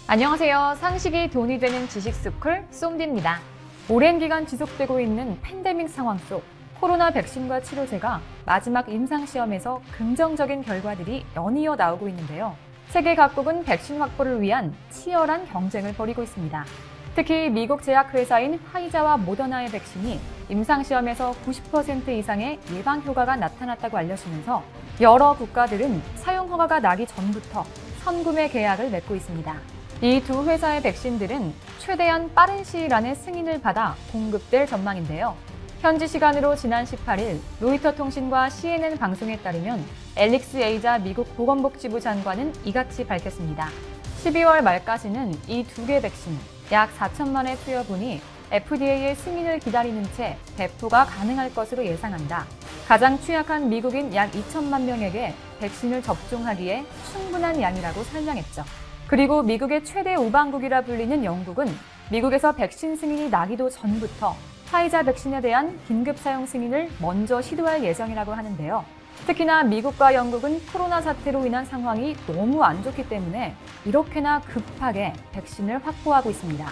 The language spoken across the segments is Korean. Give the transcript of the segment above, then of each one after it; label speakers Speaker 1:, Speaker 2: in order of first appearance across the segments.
Speaker 1: 안녕하세요. 상식이 돈이 되는 지식스쿨 쏨디입니다. 오랜 기간 지속되고 있는 팬데믹 상황 속 코로나 백신과 치료제가 마지막 임상시험에서 긍정적인 결과들이 연이어 나오고 있는데요. 세계 각국은 백신 확보를 위한 치열한 경쟁을 벌이고 있습니다. 특히 미국 제약회사인 화이자와 모더나의 백신이 임상시험에서 90% 이상의 예방 효과가 나타났다고 알려지면서 여러 국가들은 사용 허가가 나기 전부터 선구매 계약을 맺고 있습니다. 이 두 회사의 백신들은 최대한 빠른 시일 안에 승인을 받아 공급될 전망인데요. 현지 시간으로 지난 18일 로이터 통신과 CNN 방송에 따르면 앨릭스 에이자 미국 보건복지부 장관은 이같이 밝혔습니다. 12월 말까지는 이 두 개 백신 약 4천만의 투여분이 FDA의 승인을 기다리는 채 배포가 가능할 것으로 예상한다. 가장 취약한 미국인 약 2천만 명에게 백신을 접종하기에 충분한 양이라고 설명했죠. 그리고 미국의 최대 우방국이라 불리는 영국은 미국에서 백신 승인이 나기도 전부터 화이자 백신에 대한 긴급 사용 승인을 먼저 시도할 예정이라고 하는데요. 특히나 미국과 영국은 코로나 사태로 인한 상황이 너무 안 좋기 때문에 이렇게나 급하게 백신을 확보하고 있습니다.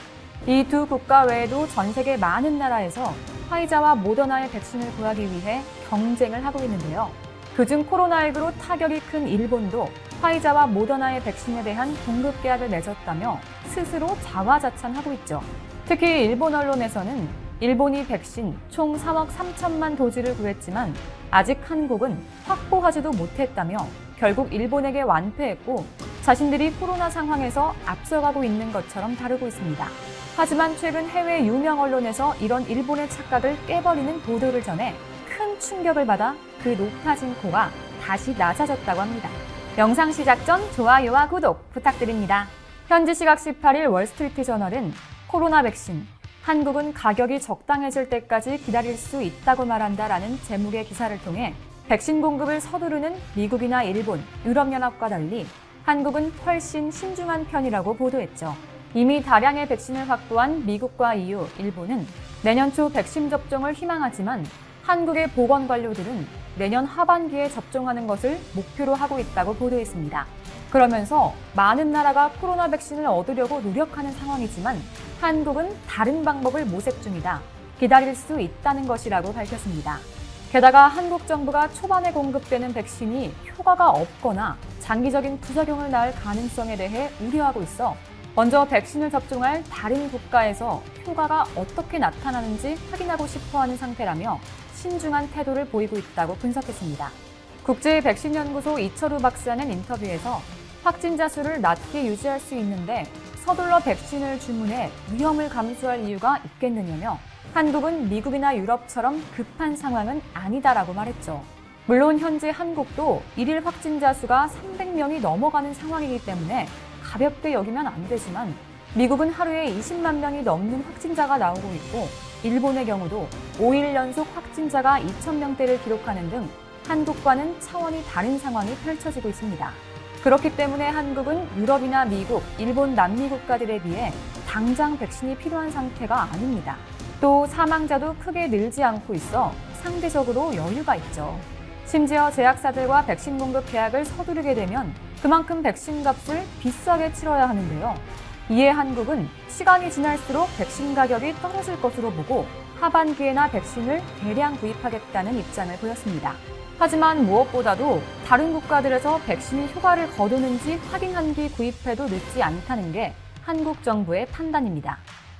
Speaker 1: 이 두 국가 외에도 전 세계 많은 나라에서 화이자와 모더나의 백신을 구하기 위해 경쟁을 하고 있는데요. 그중 코로나19로 타격이 큰 일본도 화이자와 모더나의 백신에 대한 공급 계약을 맺었다며 스스로 자화자찬하고 있죠. 특히 일본 언론에서는 일본이 백신 총 3억 3천만 도즈를 구했지만 아직 한국은 확보하지도 못했다며 결국 일본에게 완패했고 자신들이 코로나 상황에서 앞서가고 있는 것처럼 다루고 있습니다. 하지만 최근 해외 유명 언론에서 이런 일본의 착각을 깨버리는 보도를 전해 큰 충격을 받아 그 높아진 코가 다시 낮아졌다고 합니다. 영상 시작 전 좋아요와 구독 부탁드립니다. 현지 시각 18일 월스트리트저널은 코로나 백신, 한국은 가격이 적당해질 때까지 기다릴 수 있다고 말한다라는 제목의 기사를 통해 백신 공급을 서두르는 미국이나 일본, 유럽연합과 달리 한국은 훨씬 신중한 편이라고 보도했죠. 이미 다량의 백신을 확보한 미국과 EU, 일본은 내년 초 백신 접종을 희망하지만 한국의 보건관료들은 내년 하반기에 접종하는 것을 목표로 하고 있다고 보도했습니다. 그러면서 많은 나라가 코로나 백신을 얻으려고 노력하는 상황이지만 한국은 다른 방법을 모색 중이다. 기다릴 수 있다는 것이라고 밝혔습니다. 게다가 한국 정부가 초반에 공급되는 백신이 효과가 없거나 장기적인 부작용을 낳을 가능성에 대해 우려하고 있어 먼저 백신을 접종할 다른 국가에서 효과가 어떻게 나타나는지 확인하고 싶어하는 상태라며 신중한 태도를 보이고 있다고 분석했습니다. 국제백신연구소 이철우 박사는 인터뷰에서 확진자 수를 낮게 유지할 수 있는데 서둘러 백신을 주문해 위험을 감수할 이유가 있겠느냐며 한국은 미국이나 유럽처럼 급한 상황은 아니다라고 말했죠. 물론 현재 한국도 일일 확진자 수가 300명이 넘어가는 상황이기 때문에 가볍게 여기면 안 되지만 미국은 하루에 20만 명이 넘는 확진자가 나오고 있고 일본의 경우도 5일 연속 확진자가 2,000명대를 기록하는 등 한국과는 차원이 다른 상황이 펼쳐지고 있습니다. 그렇기 때문에 한국은 유럽이나 미국, 일본, 남미 국가들에 비해 당장 백신이 필요한 상태가 아닙니다. 또 사망자도 크게 늘지 않고 있어 상대적으로 여유가 있죠. 심지어 제약사들과 백신 공급 계약을 서두르게 되면 그만큼 백신 값을 비싸게 치러야 하는데요. 이에 한국은 시간이 지날수록 백신 가격이 떨어질 것으로 보고 하반기에나 백신을 대량 구입하겠다는 입장을 보였습니다. 하지만 무엇보다도 다른 국가들에서 백신이 효과를 거두는지 확인한 뒤 구입해도 늦지 않다는 게 한국 정부의 판단입니다.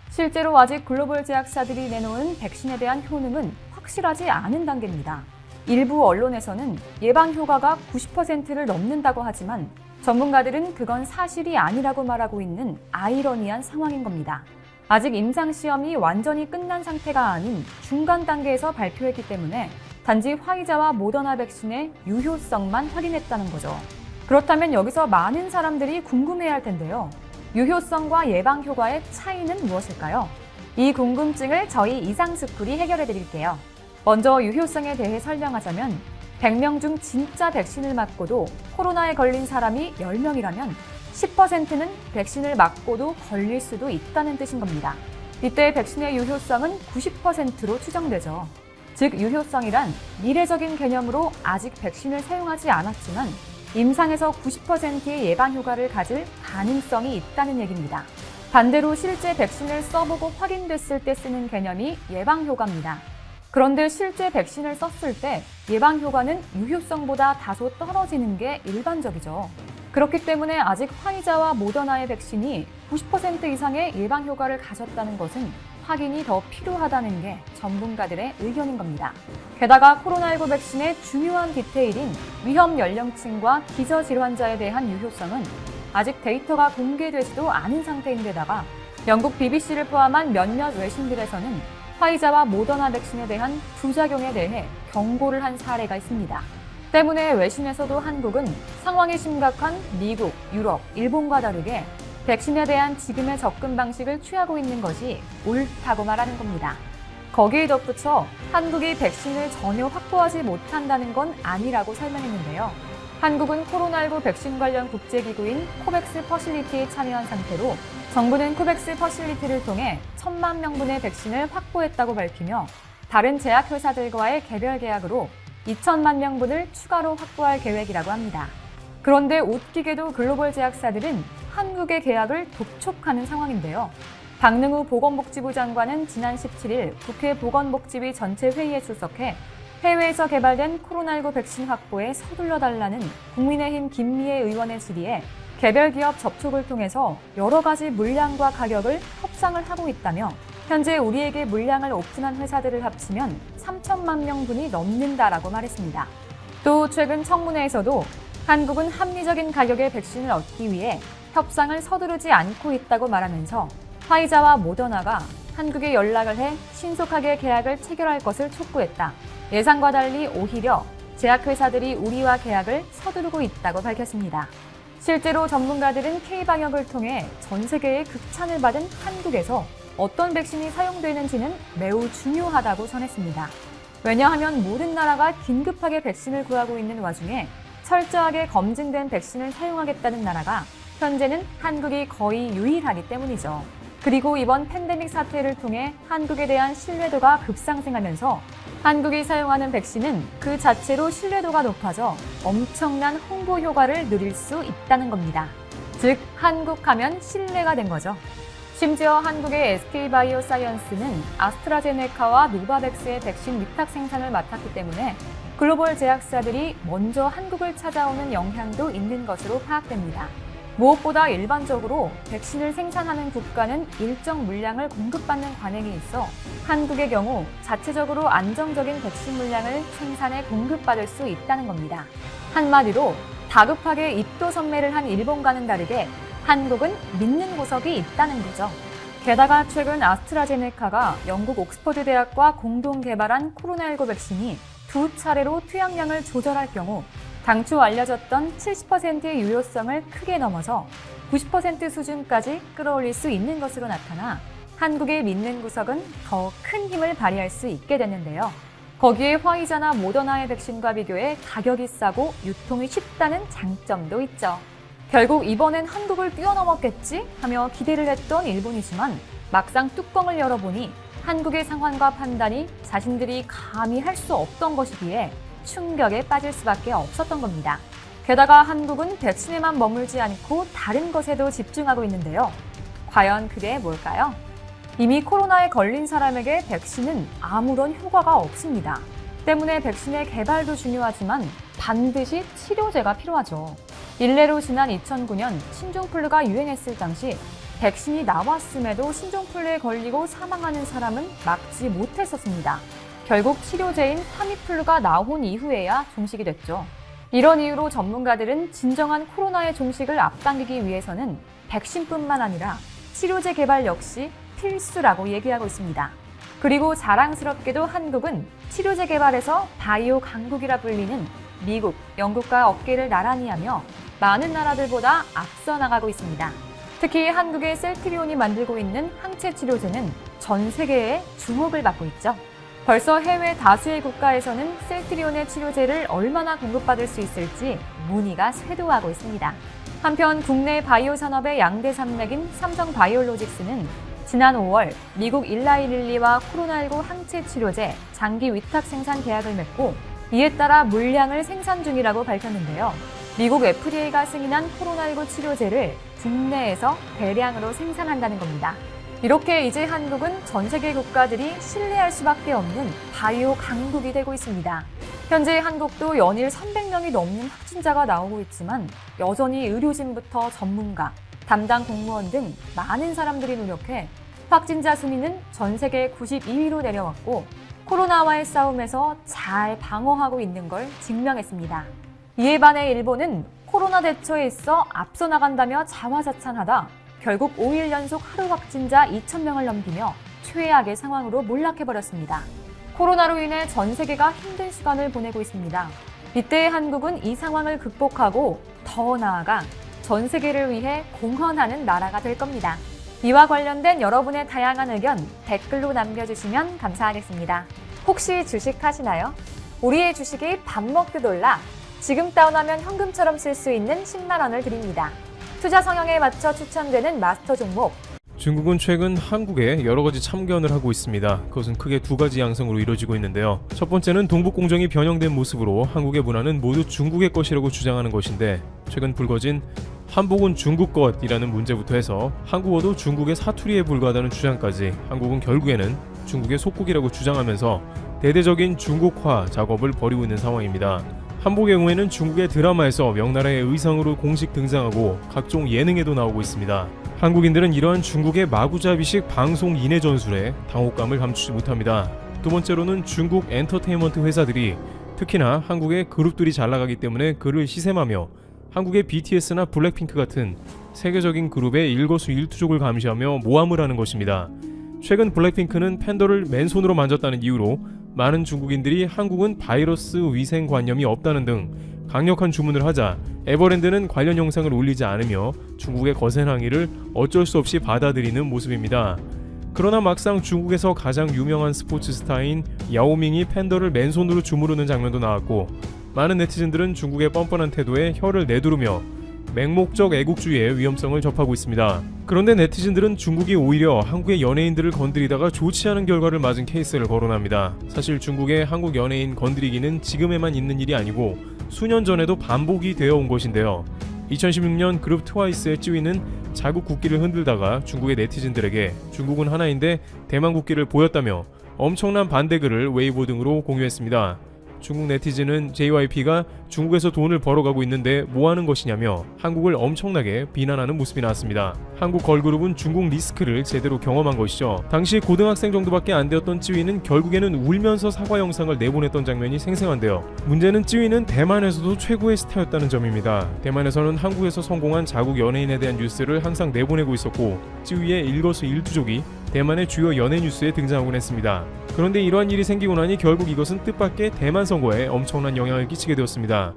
Speaker 1: 실제로 아직 글로벌 제약사들이 내놓은 백신에 대한 효능은 확실하지 않은 단계입니다. 일부 언론에서는 예방 효과가 90%를 넘는다고 하지만 전문가들은 그건 사실이 아니라고 말하고 있는 아이러니한 상황인 겁니다. 아직 임상시험이 완전히 끝난 상태가 아닌 중간 단계에서 발표했기 때문에 단지 화이자와 모더나 백신의 유효성만 확인했다는 거죠. 그렇다면 여기서 많은 사람들이 궁금해할 텐데요. 유효성과 예방 효과의 차이는 무엇일까요? 이 궁금증을 저희 이상스쿨이 해결해 드릴게요. 먼저 유효성에 대해 설명하자면 100명 중 진짜 백신을 맞고도 코로나에 걸린 사람이 10명이라면 10%는 백신을 맞고도 걸릴 수도 있다는 뜻인 겁니다. 이때 백신의 유효성은 90%로 추정되죠. 즉 유효성이란 미래적인 개념으로 아직 백신을 사용하지 않았지만 임상에서 90%의 예방 효과를 가질 가능성이 있다는 얘기입니다. 반대로 실제 백신을 써보고 확인됐을 때 쓰는 개념이 예방 효과입니다. 그런데 실제 백신을 썼을 때 예방 효과는 유효성보다 다소 떨어지는 게 일반적이죠. 그렇기 때문에 아직 화이자와 모더나의 백신이 90% 이상의 예방 효과를 가졌다는 것은 확인이 더 필요하다는 게 전문가들의 의견인 겁니다. 게다가 코로나19 백신의 중요한 디테일인 위험 연령층과 기저질환자에 대한 유효성은 아직 데이터가 공개되지도 않은 상태인데다가 영국 BBC를 포함한 몇몇 외신들에서는 화이자와 모더나 백신에 대한 부작용에 대해 경고를 한 사례가 있습니다. 때문에 외신에서도 한국은 상황이 심각한 미국, 유럽, 일본과 다르게 백신에 대한 지금의 접근 방식을 취하고 있는 것이 옳다고 말하는 겁니다. 거기에 덧붙여 한국이 백신을 전혀 확보하지 못한다는 건 아니라고 설명했는데요. 한국은 코로나19 백신 관련 국제기구인 코백스 퍼실리티에 참여한 상태로 정부는 코백스 퍼실리티를 통해 1,000만 명분의 백신을 확보했다고 밝히며 다른 제약회사들과의 개별 계약으로 2천만 명분을 추가로 확보할 계획이라고 합니다. 그런데 웃기게도 글로벌 제약사들은 한국의 계약을 독촉하는 상황인데요. 박능우 보건복지부 장관은 지난 17일 국회 보건복지위 전체 회의에 출석해 해외에서 개발된 코로나19 백신 확보에 서둘러 달라는 국민의힘 김미애 의원의 질의에 개별 기업 접촉을 통해서 여러 가지 물량과 가격을 협상을 하고 있다며 현재 우리에게 물량을 오픈한 회사들을 합치면 3천만 명분이 넘는다라고 말했습니다. 또 최근 청문회에서도 한국은 합리적인 가격의 백신을 얻기 위해 협상을 서두르지 않고 있다고 말하면서 화이자와 모더나가 한국에 연락을 해 신속하게 계약을 체결할 것을 촉구했다. 예상과 달리 오히려 제약회사들이 우리와 계약을 서두르고 있다고 밝혔습니다. 실제로 전문가들은 K방역을 통해 전 세계의 극찬을 받은 한국에서 어떤 백신이 사용되는지는 매우 중요하다고 전했습니다. 왜냐하면 모든 나라가 긴급하게 백신을 구하고 있는 와중에 철저하게 검증된 백신을 사용하겠다는 나라가 현재는 한국이 거의 유일하기 때문이죠. 그리고 이번 팬데믹 사태를 통해 한국에 대한 신뢰도가 급상승하면서 한국이 사용하는 백신은 그 자체로 신뢰도가 높아져 엄청난 홍보 효과를 누릴 수 있다는 겁니다. 즉, 한국 하면 신뢰가 된 거죠. 심지어 한국의 SK바이오사이언스는 아스트라제네카와 노바백스의 백신 위탁 생산을 맡았기 때문에 글로벌 제약사들이 먼저 한국을 찾아오는 영향도 있는 것으로 파악됩니다. 무엇보다 일반적으로 백신을 생산하는 국가는 일정 물량을 공급받는 관행이 있어 한국의 경우 자체적으로 안정적인 백신 물량을 생산해 공급받을 수 있다는 겁니다. 한마디로 다급하게 입도 선매를 한 일본과는 다르게 한국은 믿는 구석이 있다는 거죠. 게다가 최근 아스트라제네카가 영국 옥스퍼드 대학과 공동 개발한 코로나19 백신이 2차례로 투약량을 조절할 경우 당초 알려졌던 70%의 유효성을 크게 넘어서 90% 수준까지 끌어올릴 수 있는 것으로 나타나 한국의 믿는 구석은 더 큰 힘을 발휘할 수 있게 됐는데요. 거기에 화이자나 모더나의 백신과 비교해 가격이 싸고 유통이 쉽다는 장점도 있죠. 결국 이번엔 한국을 뛰어넘었겠지 하며 기대를 했던 일본이지만 막상 뚜껑을 열어보니 한국의 상황과 판단이 자신들이 감히 할 수 없던 것이기에 충격에 빠질 수밖에 없었던 겁니다. 게다가 한국은 백신에만 머물지 않고 다른 것에도 집중하고 있는데요. 과연 그게 뭘까요? 이미 코로나에 걸린 사람에게 백신은 아무런 효과가 없습니다. 때문에 백신의 개발도 중요하지만 반드시 치료제가 필요하죠. 일례로 지난 2009년 신종플루가 유행했을 당시 백신이 나왔음에도 신종플루에 걸리고 사망하는 사람은 막지 못했었습니다. 결국 치료제인 타미플루가 나온 이후에야 종식이 됐죠. 이런 이유로 전문가들은 진정한 코로나의 종식을 앞당기기 위해서는 백신뿐만 아니라 치료제 개발 역시 필수라고 얘기하고 있습니다. 그리고 자랑스럽게도 한국은 치료제 개발에서 바이오 강국이라 불리는 미국, 영국과 어깨를 나란히 하며 많은 나라들보다 앞서 나가고 있습니다. 특히 한국의 셀트리온이 만들고 있는 항체 치료제는 전 세계에 주목을 받고 있죠. 벌써 해외 다수의 국가에서는 셀트리온의 치료제를 얼마나 공급받을 수 있을지 문의가 쇄도하고 있습니다. 한편 국내 바이오 산업의 양대 산맥인 삼성바이오로직스는 지난 5월 미국 일라이릴리와 코로나19 항체 치료제 장기 위탁 생산 계약을 맺고 이에 따라 물량을 생산 중이라고 밝혔는데요. 미국 FDA가 승인한 코로나19 치료제를 국내에서 대량으로 생산한다는 겁니다. 이렇게 이제 한국은 전 세계 국가들이 신뢰할 수밖에 없는 바이오 강국이 되고 있습니다. 현재 한국도 연일 300명이 넘는 확진자가 나오고 있지만 여전히 의료진부터 전문가, 담당 공무원 등 많은 사람들이 노력해 확진자 순위는 전 세계 92위로 내려왔고 코로나와의 싸움에서 잘 방어하고 있는 걸 증명했습니다. 이에 반해 일본은 코로나 대처에 있어 앞서 나간다며 자화자찬하다 결국 5일 연속 하루 확진자 2,000명을 넘기며 최악의 상황으로 몰락해버렸습니다. 코로나로 인해 전 세계가 힘든 시간을 보내고 있습니다. 이때 한국은 이 상황을 극복하고 더 나아가 전 세계를 위해 공헌하는 나라가 될 겁니다. 이와 관련된 여러분의 다양한 의견 댓글로 남겨주시면 감사하겠습니다. 혹시 주식하시나요? 우리의 주식이 밥 먹듯 올라 지금 다운하면 현금처럼 쓸 수 있는 10만 원을 드립니다. 투자 성향에 맞춰 추천되는 마스터 종목.
Speaker 2: 중국은 최근 한국에 여러 가지 참견을 하고 있습니다. 그것은 크게 두 가지 양상으로 이루어지고 있는데요. 첫 번째는 동북공정이 변형된 모습으로 한국의 문화는 모두 중국의 것이라고 주장하는 것인데 최근 불거진 한복은 중국 것이라는 문제부터 해서 한국어도 중국의 사투리에 불과하다는 주장까지 한국은 결국에는 중국의 속국이라고 주장하면서 대대적인 중국화 작업을 벌이고 있는 상황입니다. 한복의 경우에는 중국의 드라마에서 명나라의 의상으로 공식 등장하고 각종 예능에도 나오고 있습니다. 한국인들은 이러한 중국의 마구잡이식 방송 인해 전술에 당혹감을 감추지 못합니다. 두 번째로는 중국 엔터테인먼트 회사들이 특히나 한국의 그룹들이 잘 나가기 때문에 그를 시샘하며 한국의 BTS나 블랙핑크 같은 세계적인 그룹의 일거수일투족을 감시하며 모함을 하는 것입니다. 최근 블랙핑크는 팬더를 맨손으로 만졌다는 이유로 많은 중국인들이 한국은 바이러스 위생관념이 없다는 등 강력한 주문을 하자 에버랜드는 관련 영상을 올리지 않으며 중국의 거센 항의를 어쩔 수 없이 받아들이는 모습입니다. 그러나 막상 중국에서 가장 유명한 스포츠 스타인 야오밍이 팬더를 맨손으로 주무르는 장면도 나왔고 많은 네티즌들은 중국의 뻔뻔한 태도에 혀를 내두르며 맹목적 애국주의의 위험성을 접하고 있습니다. 그런데 네티즌들은 중국이 오히려 한국의 연예인들을 건드리다가 좋지 않은 결과를 맞은 케이스를 거론합니다. 사실 중국의 한국 연예인 건드리기는 지금에만 있는 일이 아니고 수년 전에도 반복이 되어 온 것인데요. 2016년 그룹 트와이스의 찌위는 자국 국기를 흔들다가 중국의 네티즌들에게 중국은 하나인데 대만 국기를 보였다며 엄청난 반대글을 웨이보 등으로 공유했습니다. 중국 네티즌은 JYP가 중국에서 돈을 벌어가고 있는데 뭐하는 것이냐며 한국을 엄청나게 비난하는 모습이 나왔습니다. 한국 걸그룹은 중국 리스크를 제대로 경험한 것이죠. 당시 고등학생 정도밖에 안 되었던 찌위는 결국에는 울면서 사과 영상을 내보냈던 장면이 생생한데요. 문제는 찌위는 대만에서도 최고의 스타였다는 점입니다. 대만에서는 한국에서 성공한 자국 연예인에 대한 뉴스를 항상 내보내고 있었고 찌위의 일거수일투족이 대만의 주요 연예 뉴스에 등장하곤 했습니다. 그런데 이러한 일이 생기고 나니 결국 이것은 뜻밖의 대만 선거에 엄청난 영향을 끼치게 되었습니다.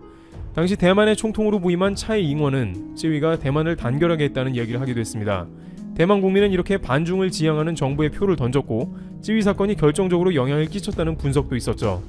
Speaker 2: 당시 대만의 총통으로 부임한 차이 잉원은 찌위가 대만을 단결하게 했다는 이야기를 하기도 했습니다. 대만 국민은 이렇게 반중을 지향하는 정부의 표를 던졌고 찌위 사건이 결정적으로 영향을 끼쳤다는 분석도 있었죠.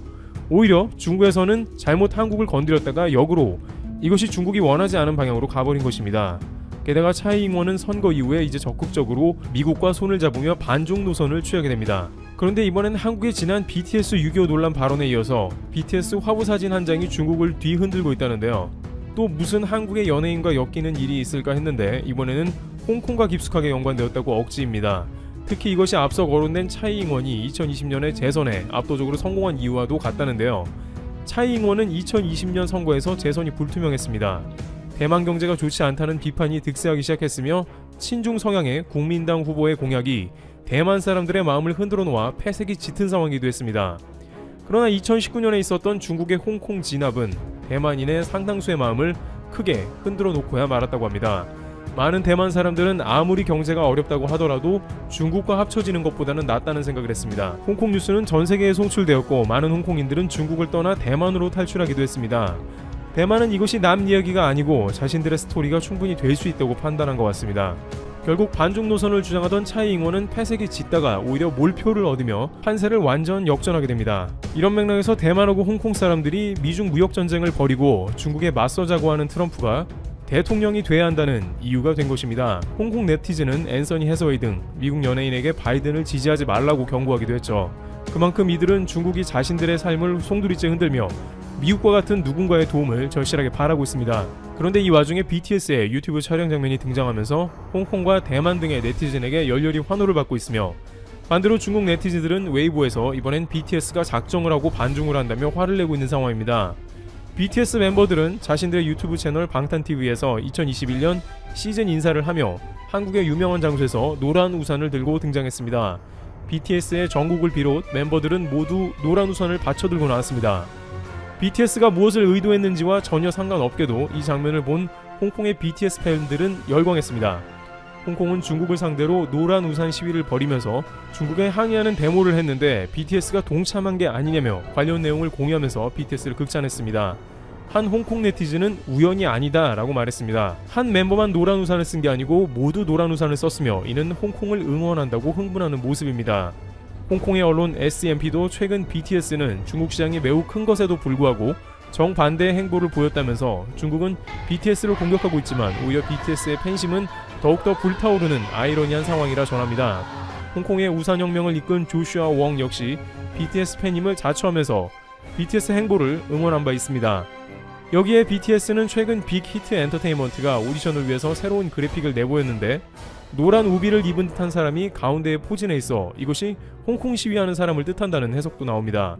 Speaker 2: 오히려 중국에서는 잘못 한국을 건드렸다가 역으로 이것이 중국이 원하지 않은 방향으로 가버린 것입니다. 게다가 차이 잉원은 선거 이후에 이제 적극적으로 미국과 손을 잡으며 반중 노선을 취하게 됩니다. 그런데 이번엔 한국의 지난 BTS 6.25 논란 발언에 이어서 BTS 화보 사진 한 장이 중국을 뒤흔들고 있다는데요. 또 무슨 한국의 연예인과 엮이는 일이 있을까 했는데 이번에는 홍콩과 깊숙하게 연관되었다고 억지입니다. 특히 이것이 앞서 거론된 차이 잉원이 2020년의 재선에 압도적으로 성공한 이유와도 같다는데요. 차이 잉원은 2020년 선거에서 재선이 불투명했습니다. 대만 경제가 좋지 않다는 비판이 득세하기 시작했으며 친중 성향의 국민당 후보의 공약이 대만 사람들의 마음을 흔들어 놓아 패색이 짙은 상황이기도 했습니다. 그러나 2019년에 있었던 중국의 홍콩 진압은 대만인의 상당수의 마음을 크게 흔들어 놓고야 말았다고 합니다. 많은 대만 사람들은 아무리 경제가 어렵다고 하더라도 중국과 합쳐지는 것보다는 낫다는 생각을 했습니다. 홍콩 뉴스는 전 세계에 송출되었고 많은 홍콩인들은 중국을 떠나 대만으로 탈출하기도 했습니다. 대만은 이것이 남 이야기가 아니고 자신들의 스토리가 충분히 될 수 있다고 판단한 것 같습니다. 결국 반중 노선을 주장하던 차이 잉원은 패색이 짙다가 오히려 몰표를 얻으며 판세를 완전 역전하게 됩니다. 이런 맥락에서 대만하고 홍콩 사람들이 미중 무역전쟁을 벌이고 중국에 맞서자고 하는 트럼프가 대통령이 돼야 한다는 이유가 된 것입니다. 홍콩 네티즌은 앤서니 해서웨이 등 미국 연예인에게 바이든을 지지하지 말라고 경고하기도 했죠. 그만큼 이들은 중국이 자신들의 삶을 송두리째 흔들며 미국과 같은 누군가의 도움을 절실하게 바라고 있습니다. 그런데 이 와중에 BTS의 유튜브 촬영 장면이 등장하면서 홍콩과 대만 등의 네티즌에게 열렬히 환호를 받고 있으며, 반대로 중국 네티즌들은 웨이보에서 이번엔 BTS가 작정을 하고 반중을 한다며 화를 내고 있는 상황입니다. BTS 멤버들은 자신들의 유튜브 채널 방탄TV에서 2021년 시즌 인사를 하며 한국의 유명한 장소에서 노란 우산을 들고 등장했습니다. BTS의 정국을 비롯 멤버들은 모두 노란 우산을 받쳐들고 나왔습니다. BTS가 무엇을 의도했는지와 전혀 상관없게도 이 장면을 본 홍콩의 BTS 팬들은 열광했습니다. 홍콩은 중국을 상대로 노란 우산 시위를 벌이면서 중국에 항의하는 데모를 했는데 BTS가 동참한 게 아니냐며 관련 내용을 공유하면서 BTS를 극찬했습니다. 한 홍콩 네티즌은 우연이 아니다 라고 말했습니다. 한 멤버만 노란 우산을 쓴 게 아니고 모두 노란 우산을 썼으며 이는 홍콩을 응원한다고 흥분하는 모습입니다. 홍콩의 언론 SMP도 최근 BTS는 중국 시장이 매우 큰 것에도 불구하고 정반대의 행보를 보였다면서 중국은 BTS를 공격하고 있지만 오히려 BTS의 팬심은 더욱더 불타오르는 아이러니한 상황이라 전합니다. 홍콩의 우산혁명을 이끈 조슈아 웡 역시 BTS 팬임을 자처하면서 BTS 행보를 응원한 바 있습니다. 여기에 BTS는 최근 빅히트 엔터테인먼트가 오디션을 위해서 새로운 그래픽을 내보였는데 노란 우비를 입은 듯한 사람이 가운데에 포진해 있어 이것이 홍콩 시위하는 사람을 뜻한다는 해석도 나옵니다.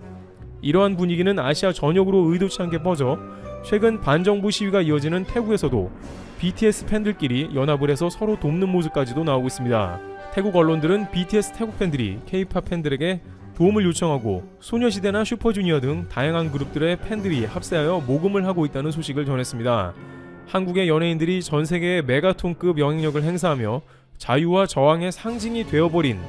Speaker 2: 이러한 분위기는 아시아 전역으로 의도치 않게 퍼져 최근 반정부 시위가 이어지는 태국에서도 BTS 팬들끼리 연합을 해서 서로 돕는 모습까지도 나오고 있습니다. 태국 언론들은 BTS 태국 팬들이 K-팝 팬들에게 도움을 요청하고 소녀시대나 슈퍼주니어 등 다양한 그룹들의 팬들이 합세하여 모금을 하고 있다는 소식을 전했습니다. 한국의 연예인들이 전 세계의 메가톤급 영향력을 행사하며 자유와 저항의 상징이 되어버린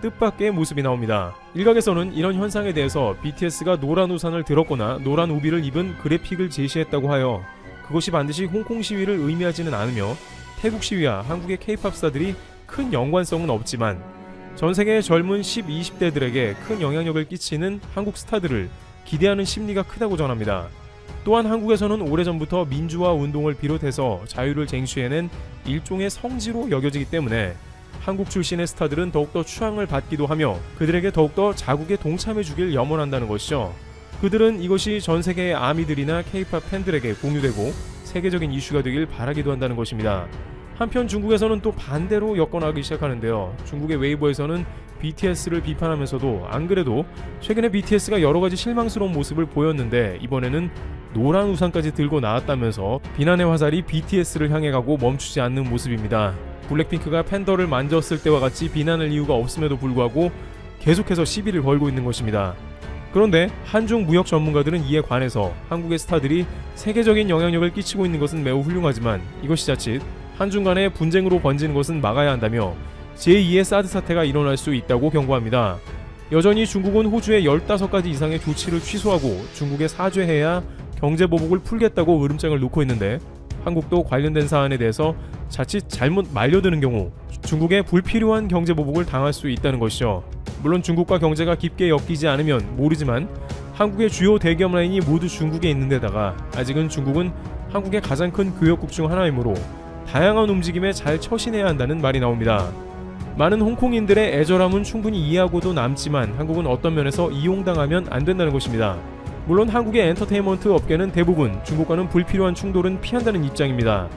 Speaker 2: 뜻밖의 모습이 나옵니다. 일각에서는 이런 현상에 대해서 BTS가 노란 우산을 들었거나 노란 우비를 입은 그래픽을 제시했다고 하여 그것이 반드시 홍콩 시위를 의미하지는 않으며 태국 시위와 한국의 K-팝 스타들이 큰 연관성은 없지만 전 세계의 젊은 10, 20대들에게 큰 영향력을 끼치는 한국 스타들을 기대하는 심리가 크다고 전합니다. 또한 한국에서는 오래전부터 민주화 운동을 비롯해서 자유를 쟁취해낸 일종의 성지로 여겨지기 때문에 한국 출신의 스타들은 더욱더 추앙을 받기도 하며 그들에게 더욱더 자국에 동참해주길 염원한다는 것이죠. 그들은 이것이 전 세계의 아미들이나 K-팝 팬들에게 공유되고 세계적인 이슈가 되길 바라기도 한다는 것입니다. 한편 중국에서는 또 반대로 엮어나가기 시작하는데요. 중국의 웨이보에서는 BTS를 비판하면서도 안 그래도 최근에 BTS가 여러가지 실망스러운 모습을 보였는데 이번에는 노란 우산까지 들고 나왔다면서 비난의 화살이 BTS를 향해 가고 멈추지 않는 모습입니다. 블랙핑크가 팬더를 만졌을 때와 같이 비난할 이유가 없음에도 불구하고 계속해서 시비를 걸고 있는 것입니다. 그런데 한중 무역 전문가들은 이에 관해서 한국의 스타들이 세계적인 영향력을 끼치고 있는 것은 매우 훌륭하지만 이것이 자칫 한중 간의 분쟁으로 번지는 것은 막아야 한다며 제2의 사드 사태가 일어날 수 있다고 경고합니다. 여전히 중국은 호주의 15가지 이상의 조치를 취소하고 중국에 사죄해야 경제보복을 풀겠다고 으름장을 놓고 있는데 한국도 관련된 사안에 대해서 자칫 잘못 말려드는 경우 중국에 불필요한 경제보복을 당할 수 있다는 것이죠. 물론 중국과 경제가 깊게 엮이지 않으면 모르지만 한국의 주요 대기업 라인이 모두 중국에 있는 데다가 아직은 중국은 한국의 가장 큰 교역국 중 하나이므로 다양한 움직임에 잘 처신해야 한다는 말이 나옵니다. 많은 홍콩인들의 애절함은 충분히 이해하고도 남지만 한국은 어떤 면에서 이용당하면 안 된다는 것입니다. 물론 한국의 엔터테인먼트 업계는 대부분 중국과는 불필요한 충돌은 피한다는 입장입니다.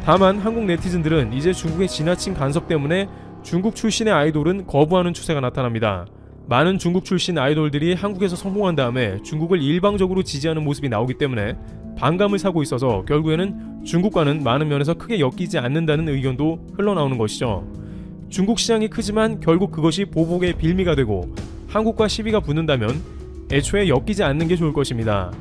Speaker 2: 다만 한국 네티즌들은 이제 중국의 지나친 간섭 때문에 중국 출신의 아이돌은 거부하는 추세가 나타납니다. 많은 중국 출신 아이돌들이 한국에서 성공한 다음에 중국을 일방적으로 지지하는 모습이 나오기 때문에 반감을 사고 있어서 결국에는 중국과는 많은 면에서 크게 엮이지 않는다는 의견도 흘러나오는 것이죠. 중국 시장이 크지만 결국 그것이 보복의 빌미가 되고 한국과 시비가 붙는다면 애초에 엮이지 않는 게 좋을 것입니다.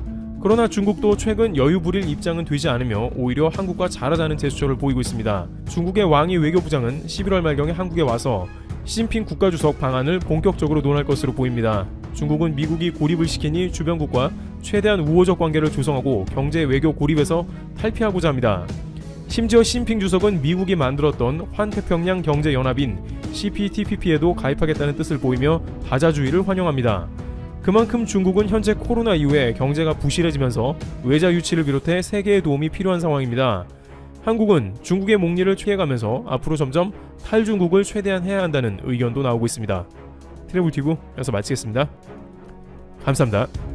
Speaker 2: 그러나 중국도 최근 여유 부릴 입장은 되지 않으며 오히려 한국과 잘하자는 제스처를 보이고 있습니다. 중국의 왕이 외교부장은 11월 말경에 한국에 와서 시진핑 국가주석 방안을 본격적으로 논할 것으로 보입니다. 중국은 미국이 고립을 시키니 주변국과 최대한 우호적 관계를 조성하고 경제 외교 고립에서 탈피하고자 합니다. 심지어 시진핑 주석은 미국이 만들었던 환태평양 경제연합인 CPTPP에도 가입하겠다는 뜻을 보이며 다자주의를 환영합니다. 그만큼 중국은 현재 코로나 이후에 경제가 부실해지면서 외자 유치를 비롯해 세계의 도움이 필요한 상황입니다. 한국은 중국의 목리를 취해가면서 앞으로 점점 탈중국을 최대한 해야 한다는 의견도 나오고 있습니다. 트래블 튜브 여기서 마치겠습니다. 감사합니다.